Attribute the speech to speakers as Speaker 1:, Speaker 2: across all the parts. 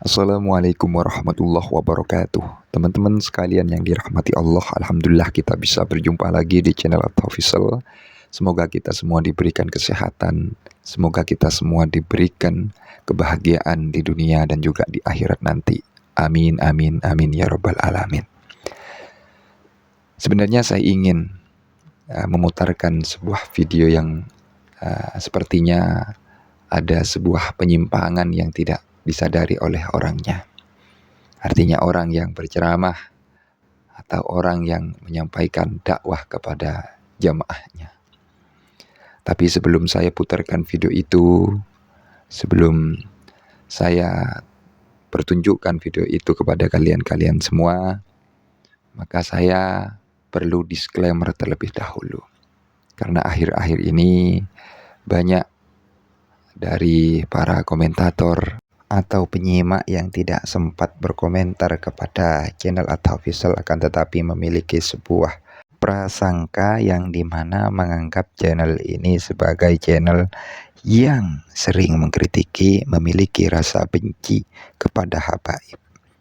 Speaker 1: Assalamualaikum warahmatullahi wabarakatuh. Teman-teman sekalian yang dirahmati Allah, alhamdulillah kita bisa berjumpa lagi di channel At-Tafisal. Semoga kita semua diberikan kesehatan, semoga kita semua diberikan kebahagiaan di dunia dan juga di akhirat nanti. Amin, amin, amin ya rabbal alamin. Sebenarnya saya ingin memutarkan sebuah video yang sepertinya ada sebuah penyimpangan yang tidak disadari oleh orangnya. Artinya orang yang berceramah atau orang yang menyampaikan dakwah kepada jamaahnya. Tapi sebelum saya putarkan video itu, sebelum saya pertunjukkan video itu kepada kalian semua, maka saya perlu disclaimer terlebih dahulu. Karena akhir-akhir ini banyak dari para komentator atau penyimak yang tidak sempat berkomentar kepada channel At-Tafisal akan tetapi memiliki sebuah prasangka yang dimana menganggap channel ini sebagai channel yang sering mengkritiki, memiliki rasa benci kepada habaib,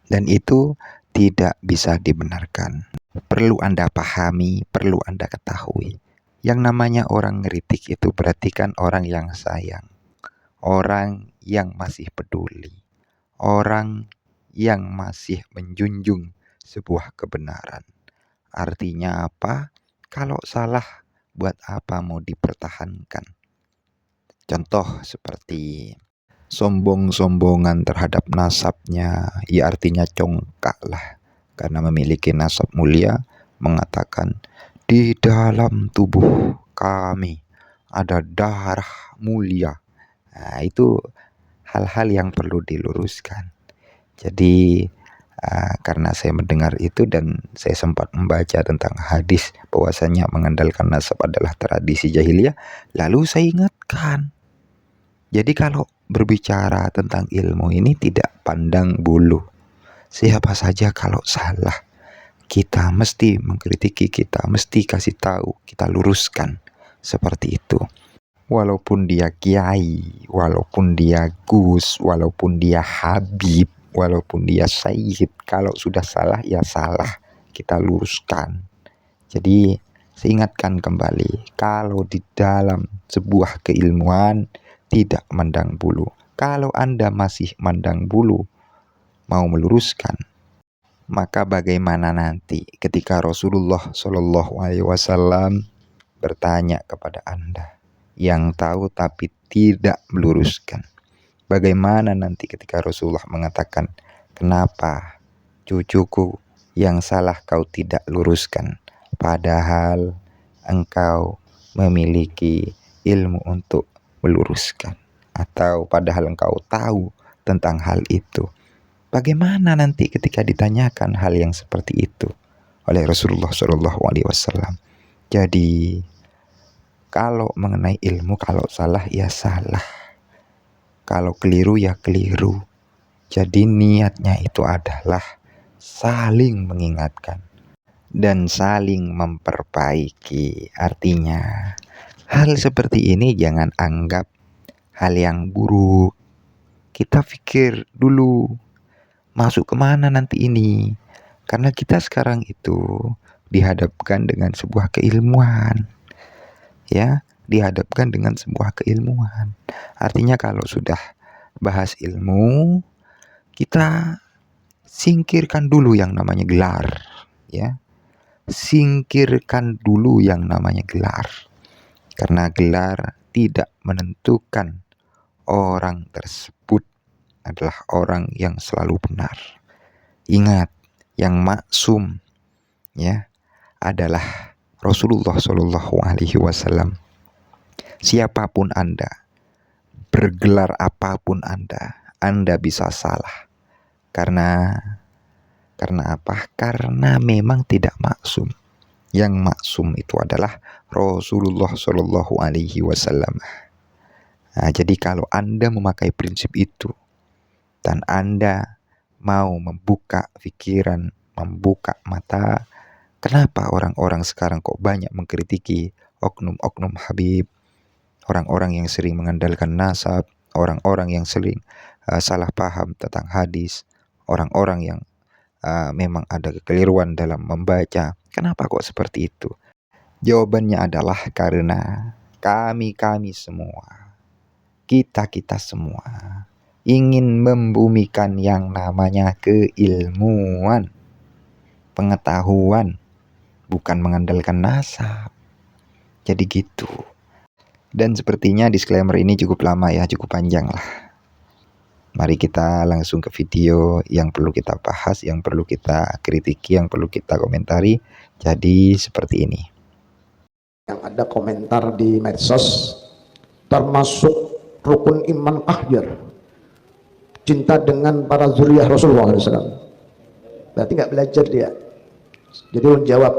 Speaker 1: dan itu tidak bisa dibenarkan. Perlu Anda pahami, perlu Anda ketahui, yang namanya orang ngeritik itu berarti kan orang yang sayang, orang yang masih peduli, orang yang masih menjunjung sebuah kebenaran. Artinya apa? Kalau salah, buat apa mau dipertahankan? Contoh seperti sombong-sombongan terhadap nasabnya, ya artinya congkak lah. Karena memiliki nasab mulia, mengatakan di dalam tubuh kami ada darah mulia. Nah, itu hal-hal yang perlu diluruskan. Jadi karena saya mendengar itu dan saya sempat membaca tentang hadis bahwasanya mengandalkan nasab adalah tradisi jahiliyah, lalu saya ingatkan. Jadi kalau berbicara tentang ilmu ini tidak pandang bulu. Siapa saja kalau salah, kita mesti mengkritiki, kita mesti kasih tahu, kita luruskan. Seperti itu. Walaupun dia kiai, walaupun dia gus, walaupun dia habib, walaupun dia sayyid, kalau sudah salah ya salah, kita luruskan. Jadi saya ingatkan kembali, kalau di dalam sebuah keilmuan tidak mandang bulu. Kalau Anda masih mandang bulu, mau meluruskan, maka bagaimana nanti ketika Rasulullah SAW bertanya kepada Anda yang tahu tapi tidak meluruskan? Bagaimana nanti ketika Rasulullah mengatakan, kenapa cucuku yang salah kau tidak luruskan, padahal engkau memiliki ilmu untuk meluruskan, atau padahal engkau tahu tentang hal itu? Bagaimana nanti ketika ditanyakan hal yang seperti itu oleh Rasulullah SAW? Jadi kalau mengenai ilmu, kalau salah ya salah, kalau keliru ya keliru. Jadi niatnya itu adalah saling mengingatkan dan saling memperbaiki. Artinya hal seperti ini jangan anggap hal yang buruk. Kita pikir dulu masuk kemana nanti ini, karena kita sekarang itu dihadapkan dengan sebuah keilmuan, ya, dihadapkan dengan sebuah keilmuan. Artinya kalau sudah bahas ilmu, kita singkirkan dulu yang namanya gelar, ya. Singkirkan dulu yang namanya gelar. Karena gelar tidak menentukan orang tersebut adalah orang yang selalu benar. Ingat, yang maksum, ya, adalah Rasulullah SAW. Siapapun Anda, bergelar apapun Anda bisa salah. Karena apa? Karena memang tidak maksum. Yang maksum itu adalah Rasulullah SAW. Nah, jadi kalau Anda memakai prinsip itu dan Anda mau membuka pikiran, membuka mata, kenapa orang-orang sekarang kok banyak mengkritiki oknum-oknum habib, orang-orang yang sering mengandalkan nasab, orang-orang yang sering salah paham tentang hadis, orang-orang yang memang ada kekeliruan dalam membaca. Kenapa kok seperti itu? Jawabannya adalah karena kami semua, kita semua ingin membumikan yang namanya keilmuan, pengetahuan, bukan mengandalkan nasab. Jadi gitu. Dan sepertinya disclaimer ini cukup lama ya, cukup panjang lah. Mari kita langsung ke video yang perlu kita bahas, yang perlu kita kritiki, yang perlu kita komentari. Jadi seperti ini.
Speaker 2: Yang ada komentar di medsos, termasuk rukun iman akhir, cinta dengan para zuriyah Rasulullah SAW. Berarti nggak belajar dia. Jadi menjawab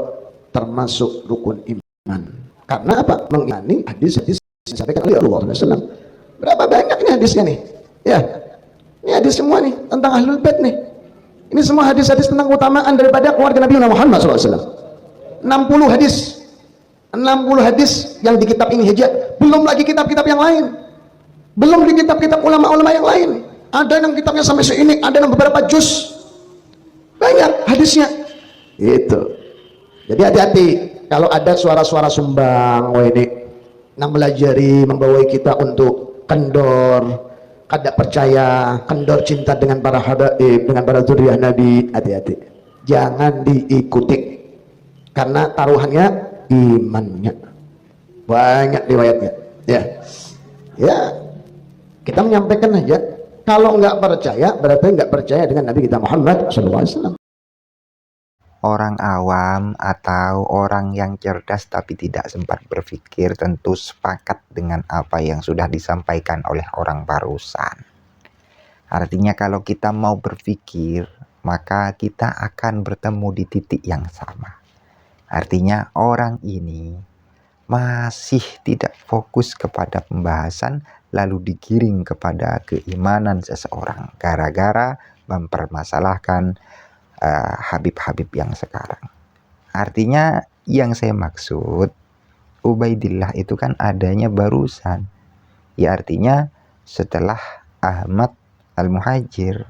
Speaker 2: termasuk rukun iman. Karena apa? Mengimani hadis-hadis disampaikan oleh Allah SAW. Berapa banyak nih hadisnya nih? Ya, ini hadis semua nih tentang Ahlul Bait nih. Ini semua hadis-hadis tentang keutamaan daripada keluarga Nabi Muhammad SAW. 60 hadis. 60 hadis yang di kitab ini saja, belum lagi kitab-kitab yang lain, belum di kitab-kitab ulama-ulama yang lain. Ada yang kitabnya sampai seini, ada yang beberapa juz, banyak hadisnya itu. Jadi hati-hati kalau ada suara-suara sumbang ini yang melajari, membawai kita untuk kendor, kada percaya, kendor cinta dengan para habaib, dengan para zuriyah Nabi. Hati-hati, jangan diikuti, karena taruhannya imannya. Banyak riwayatnya. Ya, kita menyampaikan aja. Kalau nggak percaya, berarti nggak percaya dengan Nabi kita Muhammad SAW.
Speaker 1: Orang awam atau orang yang cerdas tapi tidak sempat berpikir tentu sepakat dengan apa yang sudah disampaikan oleh orang barusan. Artinya kalau kita mau berpikir, maka kita akan bertemu di titik yang sama. Artinya orang ini masih tidak fokus kepada pembahasan lalu digiring kepada keimanan seseorang gara-gara mempermasalahkan Habib-Habib yang sekarang. Artinya yang saya maksud Ubaidillah itu kan adanya barusan. Ya artinya setelah Ahmad Al-Muhajir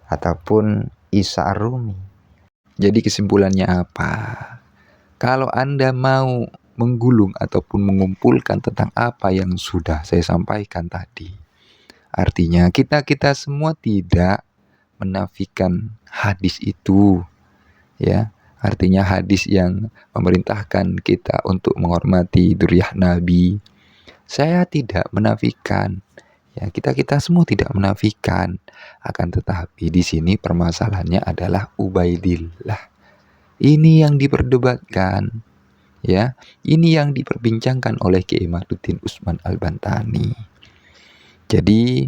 Speaker 1: ataupun Isa Ar-Rumi. Jadi kesimpulannya apa? Kalau Anda mau menggulung ataupun mengumpulkan tentang apa yang sudah saya sampaikan tadi, artinya kita semua tidak menafikan hadis itu, ya. Artinya hadis yang memerintahkan kita untuk menghormati dzurriyyah Nabi. Saya tidak menafikan. Ya, kita semua tidak menafikan. Akan tetapi di sini permasalahannya adalah Ubaidillah. Ini yang diperdebatkan, ya. Ini yang diperbincangkan oleh Kiai Imaduddin Utsman Al-Bantani. Jadi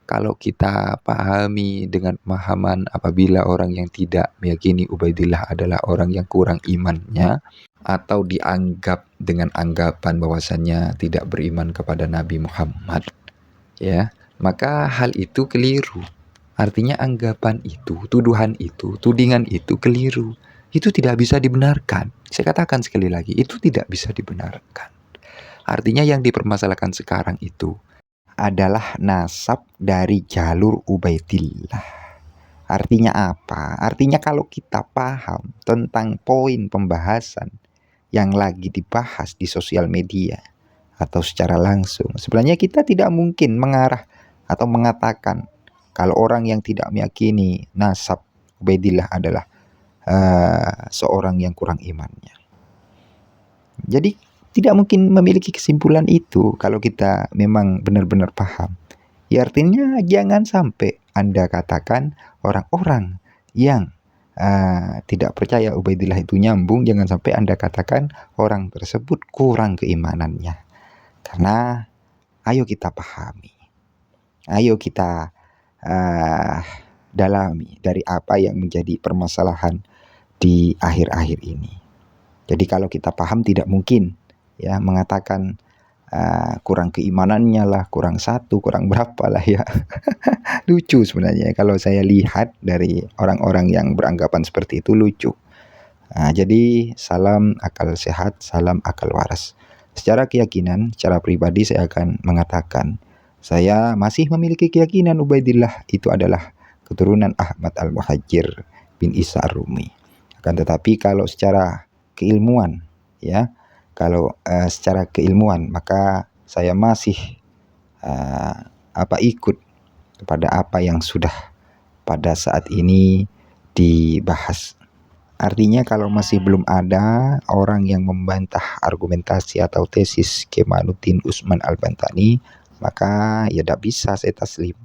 Speaker 1: kalau kita pahami dengan pemahaman apabila orang yang tidak meyakini Ubaidillah adalah orang yang kurang imannya, atau dianggap dengan anggapan bahwasannya tidak beriman kepada Nabi Muhammad, ya, maka hal itu keliru. Artinya anggapan itu, tuduhan itu, tudingan itu keliru. Itu tidak bisa dibenarkan. Saya katakan sekali lagi, itu tidak bisa dibenarkan. Artinya yang dipermasalahkan sekarang itu adalah nasab dari jalur Ubaidillah. Artinya apa? Artinya kalau kita paham tentang poin pembahasan yang lagi dibahas di sosial media atau secara langsung, sebenarnya kita tidak mungkin mengarah atau mengatakan kalau orang yang tidak meyakini nasab Ubaidillah adalah seorang yang kurang imannya. Jadi tidak mungkin memiliki kesimpulan itu kalau kita memang benar-benar paham. Ya artinya jangan sampai Anda katakan orang-orang yang tidak percaya Ubaidillah itu nyambung, jangan sampai Anda katakan orang tersebut kurang keimanannya. Karena ayo kita pahami, ayo kita dalami dari apa yang menjadi permasalahan di akhir-akhir ini. Jadi kalau kita paham tidak mungkin ya mengatakan kurang keimanannya lah, kurang satu, kurang berapa lah ya. Lucu sebenarnya kalau saya lihat dari orang-orang yang beranggapan seperti itu, lucu. Jadi salam akal sehat, salam akal waras. Secara keyakinan, secara pribadi saya akan mengatakan Saya masih memiliki keyakinan Ubaidillah itu adalah keturunan Ahmad Al-Muhajir bin Isa Ar-Rumi. Akan tetapi kalau secara keilmuan, ya, kalau secara keilmuan, maka saya masih ikut kepada apa yang sudah pada saat ini dibahas. Artinya kalau masih belum ada orang yang membantah argumentasi atau tesis Kemaluddin Utsman Al-Bantani, maka ya tidak bisa saya taslim.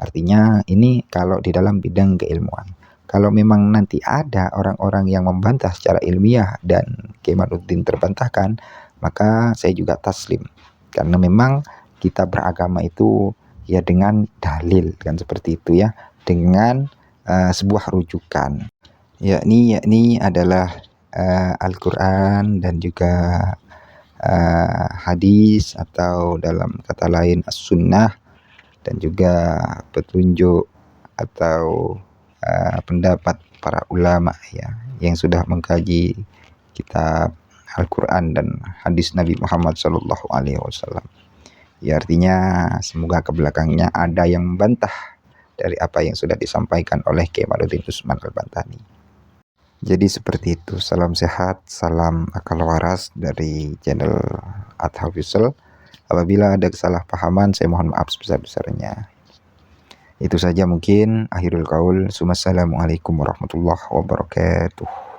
Speaker 1: Artinya ini kalau di dalam bidang keilmuan. Kalau memang nanti ada orang-orang yang membantah secara ilmiah dan Kemaluddin terbantahkan, maka saya juga taslim. Karena memang kita beragama itu ya dengan dalil, kan seperti itu ya, dengan sebuah rujukan. Yakni adalah Al-Quran dan juga hadis atau dalam kata lain as-sunnah, dan juga petunjuk atau pendapat para ulama ya yang sudah mengkaji kitab Al-Quran dan hadis Nabi Muhammad SAW. Ya, artinya semoga ke belakangnya ada yang membantah dari apa yang sudah disampaikan oleh Kemaluddin Utsman Al-Bantani. Jadi seperti itu. Salam sehat, salam akal waras dari channel At-Hafizul. Apabila ada kesalahpahaman, saya mohon maaf sebesar-besarnya. Itu saja mungkin. Akhirul qaul. Wassalamualaikum warahmatullahi wabarakatuh.